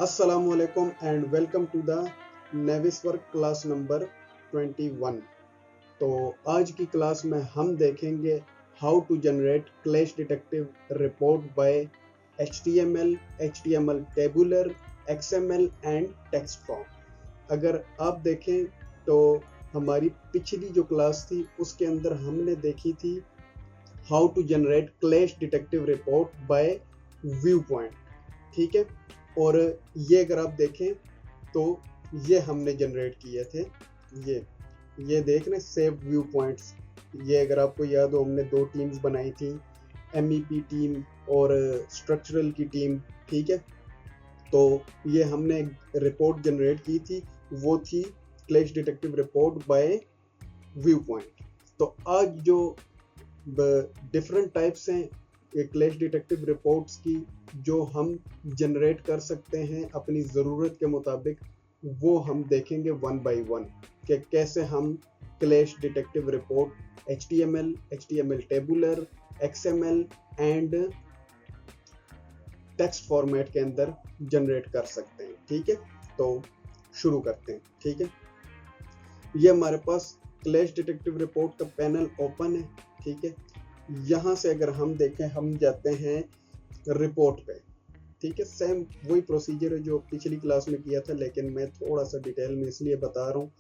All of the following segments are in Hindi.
Assalamualaikum and welcome to the Navisworks class number 21। तो आज की क्लास में हम देखेंगे how to generate clash detective report by HTML tabular, XML and text form. अगर आप देखें तो हमारी पिछली जो क्लास थी उसके अंदर हमने देखी थी how to generate clash detective report by view point, ठीक है। और ये अगर आप देखें तो ये हमने जनरेट किए थे, ये देख रहे सेव व्यू पॉइंट्स। ये अगर आपको याद हो हमने दो टीम्स बनाई थी, MEP टीम और स्ट्रक्चरल की टीम, ठीक है। तो ये हमने रिपोर्ट जनरेट की थी, वो थी clash detective report by view point. तो आज जो डिफरेंट टाइप्स हैं क्लैश डिटेक्टिव रिपोर्ट्स की जो हम जनरेट कर सकते हैं अपनी ज़रूरत के मुताबिक, वो हम देखेंगे वन बाय वन कि कैसे हम clash detective report HTML tabular, XML and text format के अंदर जनरेट कर सकते हैं, ठीक है। तो शुरू करते हैं, ठीक है। ये हमारे पास क्लैश डिटेक्टिव रिपोर्ट का पैनल ओपन है, ठीक है। यहाँ से अगर हम देखें, हम जाते हैं रिपोर्ट पे, ठीक है। सेम वही प्रोसीजर है जो पिछली क्लास में किया था, लेकिन मैं थोड़ा सा डिटेल में इसलिए बता रहा हूँ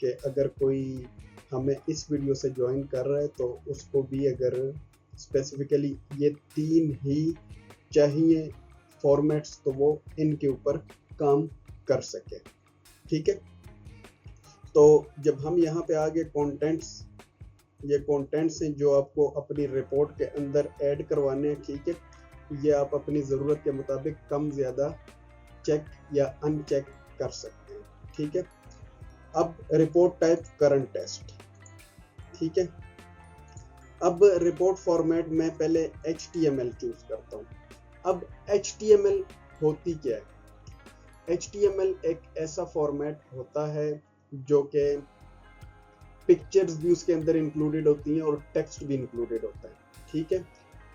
कि अगर कोई हमें इस वीडियो से ज्वाइन कर रहा है तो उसको भी अगर स्पेसिफिकली ये तीन ही चाहिए फॉर्मेट्स तो वो इनके ऊपर काम कर सके, ठीक है। तो जब हम यहाँ पे आगे कंटेंट्स, ये कंटेंट्स हैं जो आपको अपनी रिपोर्ट के अंदर ऐड करवाने हैं, ठीक है। ये आप अपनी ज़रूरत के मुताबिक कम ज़्यादा चेक या अनचेक कर सकते हैं, ठीक है। अब रिपोर्ट टाइप करंट टेस्ट, ठीक है। अब रिपोर्ट फॉर्मेट में पहले HTML चूज करता हूँ। अब HTML होती क्या है? HTML एक ऐसा फॉर्मेट होता है जो कि पिक्चर्स भी उसके अंदर इंक्लूडेड होती हैं और टेक्स्ट भी इंक्लूडेड होता है, ठीक है।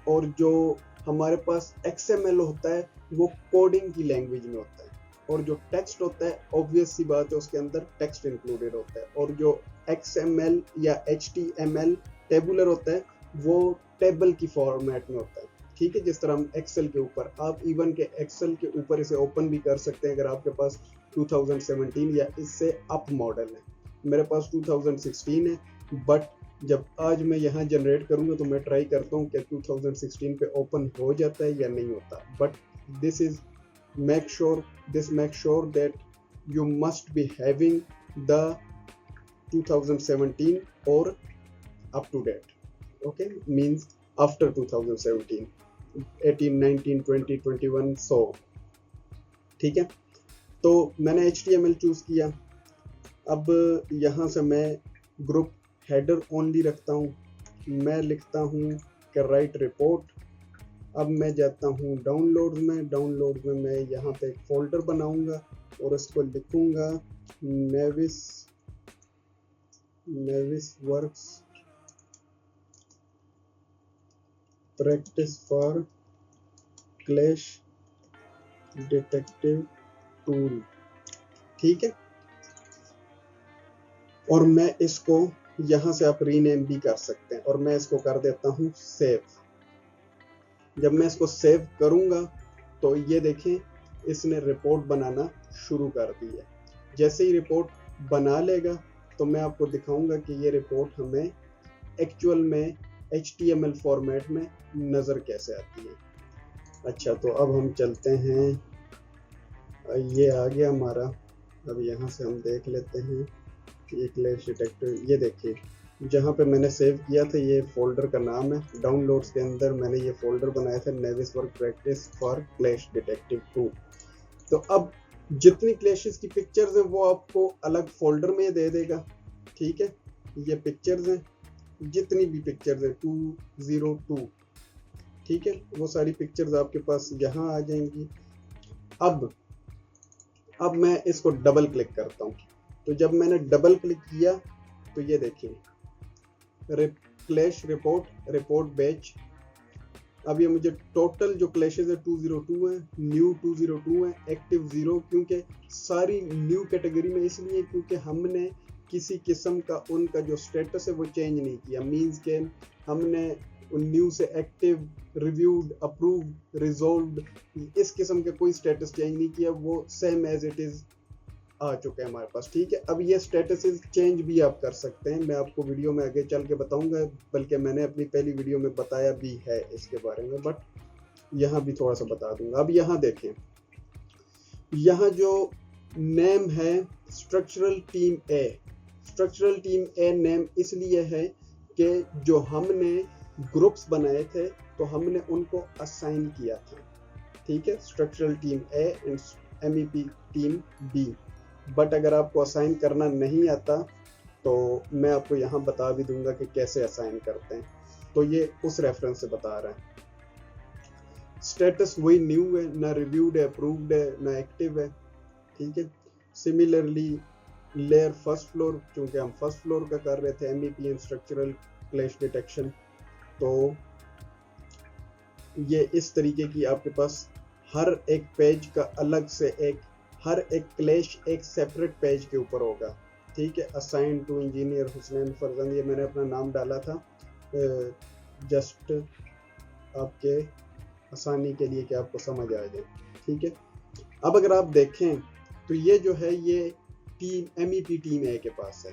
और जो हमारे पास XML होता है वो कोडिंग की लैंग्वेज में होता है, और जो टेक्स्ट होता है ऑब्वियस सी बात है उसके अंदर टेक्स्ट इंक्लूडेड होता है, और जो XML या HTML टेबुलर होता है वो टेबल की फॉर्मेट में होता है, ठीक है। जिस तरह हम एक्सेल के ऊपर, आप इवन के एक्सेल के ऊपर इसे ओपन भी कर सकते हैं अगर आपके पास 2017 या इससे अप मॉडल है। मेरे पास 2016 है, बट जब आज मैं यहाँ जनरेट करूँगा तो मैं ट्राई करता हूँ कि 2016 पे ओपन हो जाता है या नहीं होता। But this make sure that you must be having the 2017 और up to date, okay, means after 2017, 18, 19, 20, 21, so, ठीक है। तो मैंने HTML चूज किया। अब यहाँ से मैं ग्रुप हेडर ओनली रखता हूँ, मैं लिखता हूँ कि राइट रिपोर्ट। अब मैं जाता हूँ डाउनलोड्स में मैं यहाँ पे एक फोल्डर बनाऊंगा और इसको लिखूंगा नेविस works practice for clash detective tool, ठीक है। और मैं इसको यहाँ से आप रीनेम भी कर सकते हैं, और मैं इसको कर देता हूँ सेव। जब मैं इसको सेव करूँगा तो ये देखें इसने रिपोर्ट बनाना शुरू कर दी है। जैसे ही रिपोर्ट बना लेगा तो मैं आपको दिखाऊंगा कि ये रिपोर्ट हमें एक्चुअल में HTML फॉर्मेट में नज़र कैसे आती है। अच्छा, तो अब हम चलते हैं, ये आ गया हमारा। अब यहाँ से हम देख लेते हैं ये क्लैश डिटेक्टिव, ये देखिए जहाँ पे मैंने सेव किया था ये फोल्डर का नाम है। डाउनलोड्स के अंदर मैंने ये फोल्डर बनाया था नेविस work practice for clash detective tool. तो अब जितनी क्लैशेस की पिक्चर्स हैं वो आपको अलग फोल्डर में दे देगा, ठीक है। ये पिक्चर्स हैं, जितनी भी पिक्चर्स हैं 202, ठीक है, वो सारी पिक्चर्स आपके पास यहाँ आ जाएंगी। अब मैं इसको डबल क्लिक करता हूँ। तो जब मैंने डबल क्लिक किया तो ये देखिए क्लैश रिपोर्ट बैच अब ये मुझे टोटल जो क्लैशेज है 202 है, न्यू 202 है, एक्टिव 0, क्योंकि सारी न्यू कैटेगरी में इसलिए क्योंकि हमने किसी किस्म का उनका जो स्टेटस है वो चेंज नहीं किया। मींस के हमने न्यू से एक्टिव, रिव्यूड, अप्रूव्ड, रिजॉल्व्ड इस किस्म के कोई स्टेटस चेंज नहीं किया, वो सेम एज इट इज आ चुके हैं हमारे पास। ठीक है, अब ये स्टेटस चेंज भी आप कर सकते हैं, मैं आपको वीडियो में आगे चल के बताऊंगा, बल्कि मैंने अपनी पहली वीडियो में बताया भी है इसके बारे में, बट यहाँ भी थोड़ा सा बता दूंगा। अब यहाँ देखें, यहाँ जो नेम है structural team A, structural team a name इसलिए है कि जो हमने ग्रुप्स बनाए थे तो हमने उनको असाइन किया था। ठीक है, structural team A and MEP team B. But अगर आपको असाइन करना नहीं आता तो मैं आपको यहाँ बता भी दूंगा कि कैसे असाइन करते हैं। तो ये उस रेफरेंस से बता रहा है। स्टेटस वही न्यू है, ना रिव्यूड है, अप्रूव्ड है, ना एक्टिव है। ठीक है, सिमिलरली लेयर फर्स्ट फ्लोर, क्योंकि हम फर्स्ट फ्लोर का कर रहे थे MEP and structural clash detection, तो ये इस तरीके की आपके पास हर एक पेज का अलग से हर एक क्लैश एक सेपरेट पेज के ऊपर होगा। ठीक है, असाइन टू इंजीनियर हुसैन फरजंद, ये मैंने अपना नाम डाला था जस्ट आपके आसानी के लिए कि आपको समझ आ जाए। ठीक है, अब अगर आप देखें तो ये जो है ये टीम MEP टीम ए के पास है,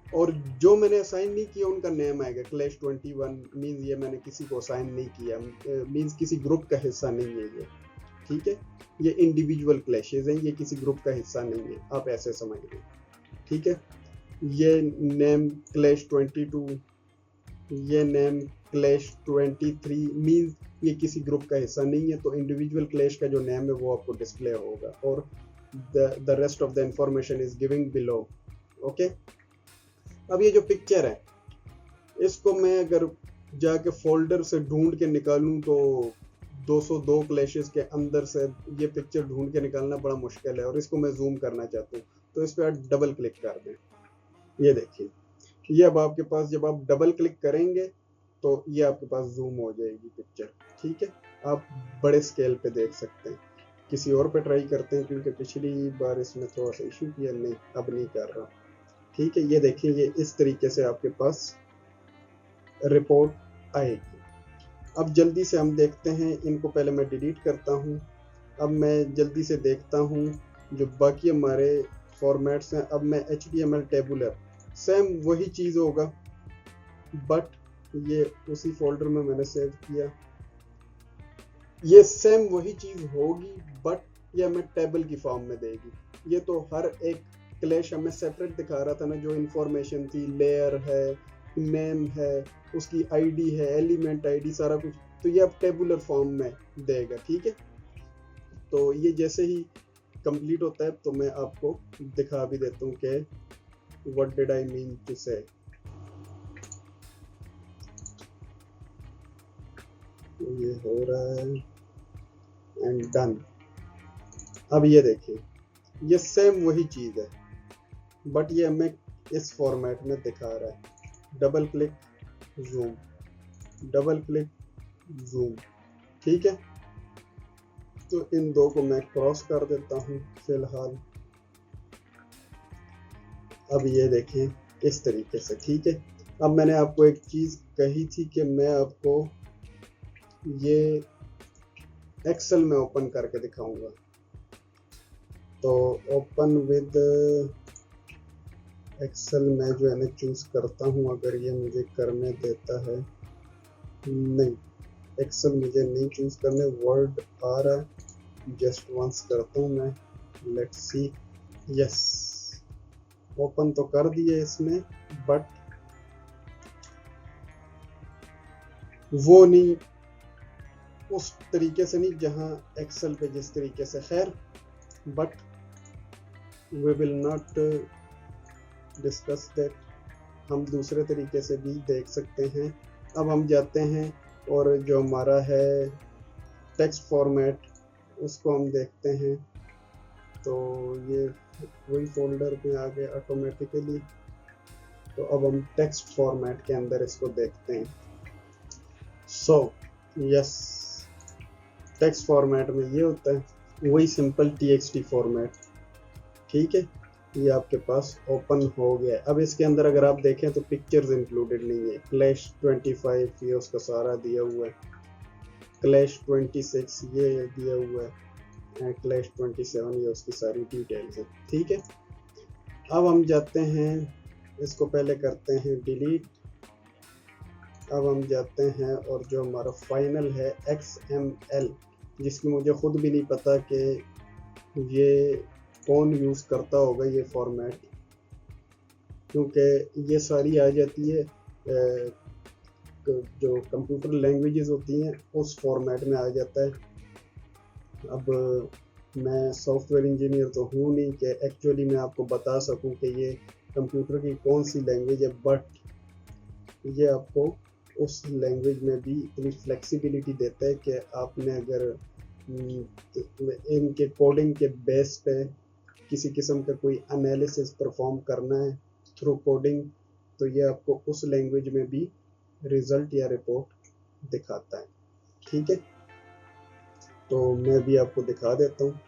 और जो मैंने असाइन नहीं किया उनका नेम आएगा क्लैश 21। मींस ये मैंने किसी को असाइन नहीं किया, मींस किसी ग्रुप का हिस्सा नहीं है ये। ठीक है, ये इंडिविजुअल क्लैशेज हैं, ये किसी ग्रुप का हिस्सा नहीं है, आप ऐसे समझ लें। ठीक है, ये नेम क्लैश 22, ये नेम क्लैश 23, मींस ये किसी ग्रुप का हिस्सा नहीं है, तो इंडिविजुअल क्लैश का जो नेम है वो आपको डिस्प्ले होगा, और the rest of the information is giving below. Okay, अब ये जो पिक्चर है इसको मैं अगर जाके फोल्डर से ढूंढ के निकालूं तो 202 क्लैशेस के अंदर से ये पिक्चर ढूंढ के निकालना बड़ा मुश्किल है, और इसको मैं जूम करना चाहता हूँ, तो इस पर आप डबल क्लिक कर दें। ये देखिए, ये अब आपके पास जब आप डबल क्लिक करेंगे तो ये आपके पास जूम हो जाएगी पिक्चर। ठीक है, आप बड़े स्केल पे देख सकते हैं। किसी और पे ट्राई करते हैं, क्योंकि पिछली बार इसमें थोड़ा सा इशू किया, नहीं अब नहीं कर रहा। ठीक है, ये देखिए, ये इस तरीके से आपके पास रिपोर्ट आएगी। अब जल्दी से हम देखते हैं, इनको पहले मैं डिलीट करता हूं। अब मैं जल्दी से देखता हूं जो बाकी हमारे फॉर्मेट्स हैं। अब मैं HTML टेबुलर, सेम वही चीज़ होगा, बट ये उसी फोल्डर में मैंने सेव किया। ये सेम वही चीज़ होगी, बट ये हमें टेबल की फॉर्म में देगी। ये तो हर एक क्लैश हमें सेपरेट दिखा रहा था ना, जो इंफॉर्मेशन थी, लेयर है, नेम है, उसकी ID है, एलिमेंट ID, सारा कुछ, तो ये अब टेबुलर फॉर्म में देगा। ठीक है, तो ये जैसे ही कंप्लीट होता है तो मैं आपको दिखा भी देता हूँ कि what did I mean to say. ये हो रहा है एंड डन। अब ये देखिए, ये सेम वही चीज़ है, बट ये हमें इस फॉर्मेट में दिखा रहा है। Double click zoom, double click zoom. ठीक है, तो इन दो को मैं क्रॉस कर देता हूँ फिलहाल। अब ये देखें इस तरीके से। ठीक है, अब मैंने आपको एक चीज़ कही थी कि मैं आपको ये एक्सेल में ओपन करके दिखाऊंगा, तो ओपन विद एक्सेल में जो है ना चूज करता हूँ, अगर ये मुझे करने देता है। नहीं, एक्सेल मुझे नहीं चूज करने, वर्ड आ रहा है, जस्ट वंस करता हूँ मैं। लेट्स सी, यस, ओपन तो कर दिए इसमें, बट वो नहीं, उस तरीके से नहीं जहाँ एक्सेल पे जिस तरीके से। खैर, but we will not discuss that, हम दूसरे तरीके से भी देख सकते हैं। अब हम जाते हैं और जो हमारा है टेक्स्ट फॉर्मेट, उसको हम देखते हैं। तो ये वही फोल्डर में आ गया ऑटोमेटिकली। तो अब हम टेक्स्ट फॉर्मेट के अंदर इसको देखते हैं। सो यस, टेक्स्ट फॉर्मेट में ये होता है, वही सिंपल txt फॉर्मेट। ठीक है, ये आपके पास ओपन हो गया। अब इसके अंदर अगर आप देखें तो पिक्चर्स इंक्लूडेड नहीं है। क्लैश 25 ये उसका सारा दिया हुआ है, क्लैश 26 ये दिया हुआ है, क्लैश 27 ये उसकी सारी डिटेल्स है। ठीक है, अब हम जाते हैं, इसको पहले करते हैं डिलीट। अब हम जाते हैं और जो हमारा फाइनल है XML, जिसकी मुझे खुद भी नहीं पता कि ये कौन यूज़ करता होगा ये फॉर्मेट, क्योंकि ये सारी आ जाती है जो कंप्यूटर लैंग्वेजेस होती हैं उस फॉर्मेट में आ जाता है। अब मैं सॉफ्टवेयर इंजीनियर तो हूँ नहीं कि एक्चुअली मैं आपको बता सकूं कि ये कंप्यूटर की कौन सी लैंग्वेज है, बट ये आपको उस लैंग्वेज में भी इतनी फ्लेक्सिबिलिटी देता है कि आपने अगर इनके कोडिंग के बेस पे किसी किस्म का कोई एनालिसिस परफॉर्म करना है थ्रू कोडिंग, तो ये आपको उस लैंग्वेज में भी रिजल्ट या रिपोर्ट दिखाता है। ठीक है, तो मैं भी आपको दिखा देता हूँ।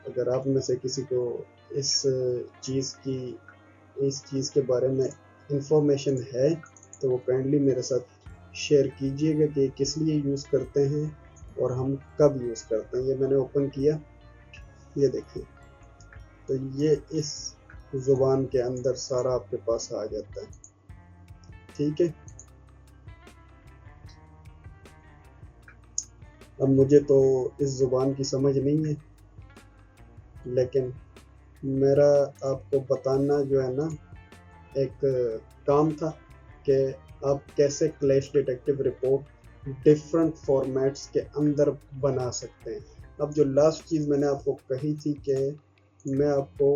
अगर आप में से किसी को इस चीज़ के बारे में इंफॉर्मेशन है तो वो काइंडली मेरे साथ शेयर कीजिएगा कि किस लिए यूज़ करते हैं और हम कब यूज़ करते हैं। ये मैंने ओपन किया, ये देखिए, तो ये इस ज़ुबान के अंदर सारा आपके पास आ जाता है। ठीक है, अब मुझे तो इस ज़ुबान की समझ नहीं है, लेकिन मेरा आपको बताना जो है ना एक काम था कि आप कैसे clash detective report different formats के अंदर बना सकते हैं। अब जो लास्ट चीज़ मैंने आपको कही थी कि मैं आपको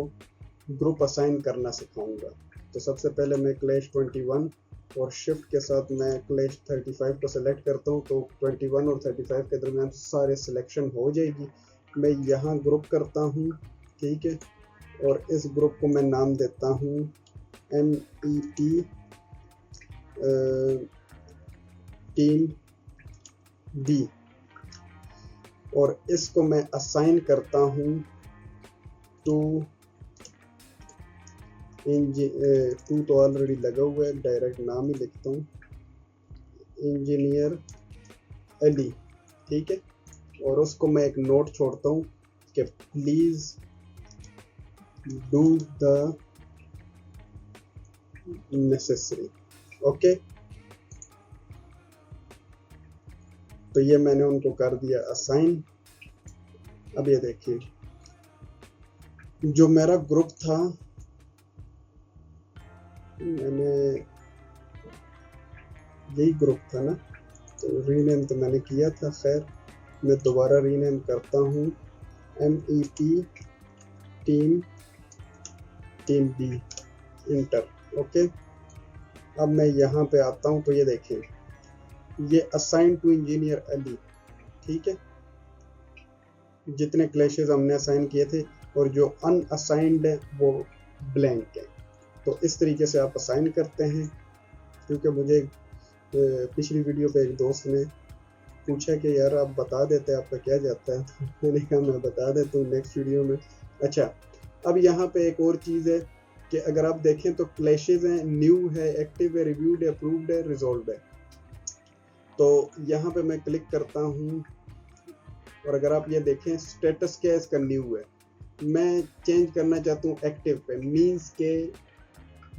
ग्रुप असाइन करना सिखाऊंगा, तो सबसे पहले मैं क्लैश 21 और शिफ्ट के साथ मैं क्लैश 35 को सेलेक्ट करता हूँ, तो 21 और 35 के दरमियान सारे सिलेक्शन हो जाएगी। मैं यहाँ ग्रुप करता हूँ, ठीक है, और इस ग्रुप को मैं नाम देता हूँ MEP टीम B, और इसको मैं असाइन करता हूँ टू टू तो ऑलरेडी लगा हुआ है, डायरेक्ट नाम ही लिखता हूँ, इंजीनियर अली। ठीक है, और उसको मैं एक नोट छोड़ता हूँ कि please do the necessary. Okay, तो ये मैंने उनको कर दिया असाइन। अब ये देखिए, जो मेरा ग्रुप था मैंने यही ग्रुप था ना, तो रीनेम तो मैंने किया था, खैर मैं दोबारा रीनेम करता हूँ MEP team B, inter. Okay, अब मैं यहाँ पे आता हूँ, तो ये देखें, ये असाइन टू इंजीनियर अली। ठीक है, जितने क्लैशेस हमने असाइन किए थे, और जो अनअसाइंड है वो ब्लैंक है। तो इस तरीके से आप असाइन करते हैं। क्योंकि मुझे पिछली वीडियो पे एक दोस्त ने पूछा कि यार आप बता देते आपका क्या जाता है, तो मैंने कहा मैं बता देता हूँ नेक्स्ट वीडियो में। अच्छा, अब यहाँ पे एक और चीज़ है कि अगर आप देखें तो क्लैशेस हैं, न्यू है, एक्टिव है, रिव्यूड है, अप्रूव्ड है, रिजॉल्व है। तो यहाँ पे मैं क्लिक करता हूँ, और अगर आप ये देखें स्टेटस क्या है इसका, न्यू है। मैं चेंज करना चाहता हूँ एक्टिव पे, मीन्स के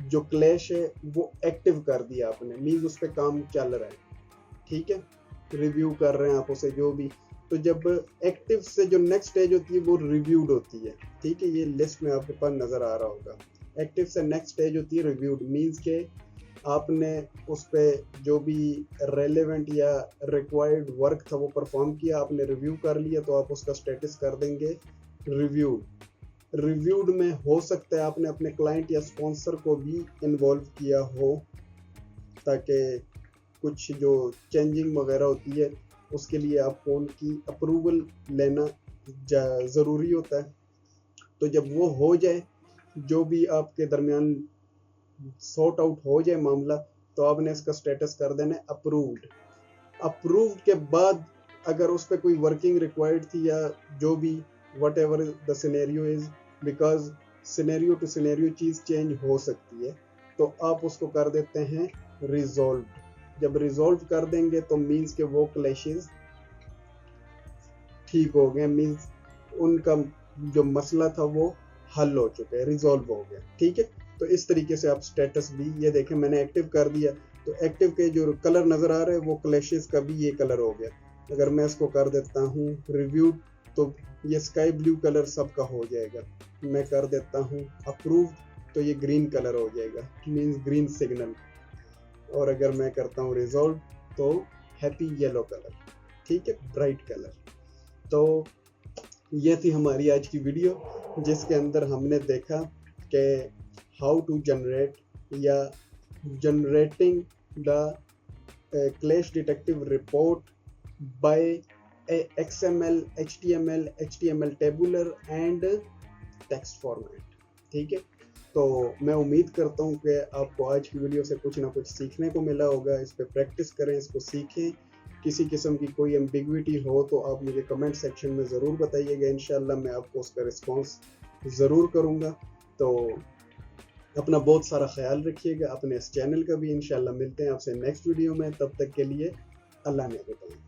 जो क्लैश है वो एक्टिव कर दिया आपने, मीन्स उस पर काम चल रहा है। ठीक है, रिव्यू कर रहे हैं आप उसे जो भी। तो जब एक्टिव से जो नेक्स्ट स्टेज होती है वो रिव्यूड होती है। ठीक है, ये लिस्ट में आपके पास नजर आ रहा होगा। एक्टिव से नेक्स्ट स्टेज होती है रिव्यूड, मीन्स के आपने उस पर जो भी रेलेवेंट या रिक्वायर्ड वर्क था वो परफॉर्म किया, आपने रिव्यू कर लिया, तो आप उसका स्टेटस कर देंगे रिव्यूड। रिव्यूड में हो सकता है आपने अपने क्लाइंट या स्पॉन्सर को भी इन्वॉल्व किया हो, ताकि कुछ जो चेंजिंग वगैरह होती है उसके लिए आपको उनकी अप्रूवल लेना ज़रूरी होता है। तो जब वो हो जाए, जो भी आपके दरमियान सॉर्ट आउट हो जाए मामला, तो आपने इसका स्टेटस कर देना है अप्रूव्ड। अप्रूव्ड के बाद अगर उस पर कोई वर्किंग रिक्वायर्ड थी या जो भी whatever the scenario is, because scenario to scenario चीज़ चेंज हो सकती है, तो आप उसको कर देते हैं रिजॉल्व। जब रिजॉल्व कर देंगे तो मीन्स के वो क्लैशेस ठीक हो गए, मीन्स उनका जो मसला था वो हल हो चुका है, रिजॉल्व हो गया। ठीक है, तो इस तरीके से आप स्टेटस भी, ये देखें मैंने एक्टिव कर दिया तो एक्टिव के जो कलर नजर आ रहे हैं वो क्लैशेस का भी ये कलर हो गया। अगर मैं इसको कर देता हूँ रिव्यू तो ये स्काई ब्लू कलर सबका हो जाएगा। मैं कर देता हूँ अप्रूव तो ये ग्रीन कलर हो जाएगा, मीन्स ग्रीन सिग्नल। और अगर मैं करता हूँ रिजॉल्व तो हैप्पी येलो कलर, ठीक है, ब्राइट कलर। तो ये थी हमारी आज की वीडियो जिसके अंदर हमने देखा कि हाउ टू जनरेट या generating the clash detective report bye XML, HTML tabular and text format. ठीक है, तो मैं उम्मीद करता हूँ कि आपको आज की वीडियो से कुछ ना कुछ सीखने को मिला होगा। इस पर प्रैक्टिस करें, इसको सीखें। किसी किस्म की कोई एम्बिग्विटी हो तो आप मुझे कमेंट सेक्शन में ज़रूर बताइएगा, इंशाल्लाह मैं आपको उसका रिस्पॉन्स ज़रूर करूँगा। तो अपना बहुत सारा ख्याल रखिएगा, अपने इस चैनल का भी। इंशाल्लाह मिलते हैं आपसे नेक्स्ट वीडियो में, तब तक के लिए अल्लाह ने बताएं।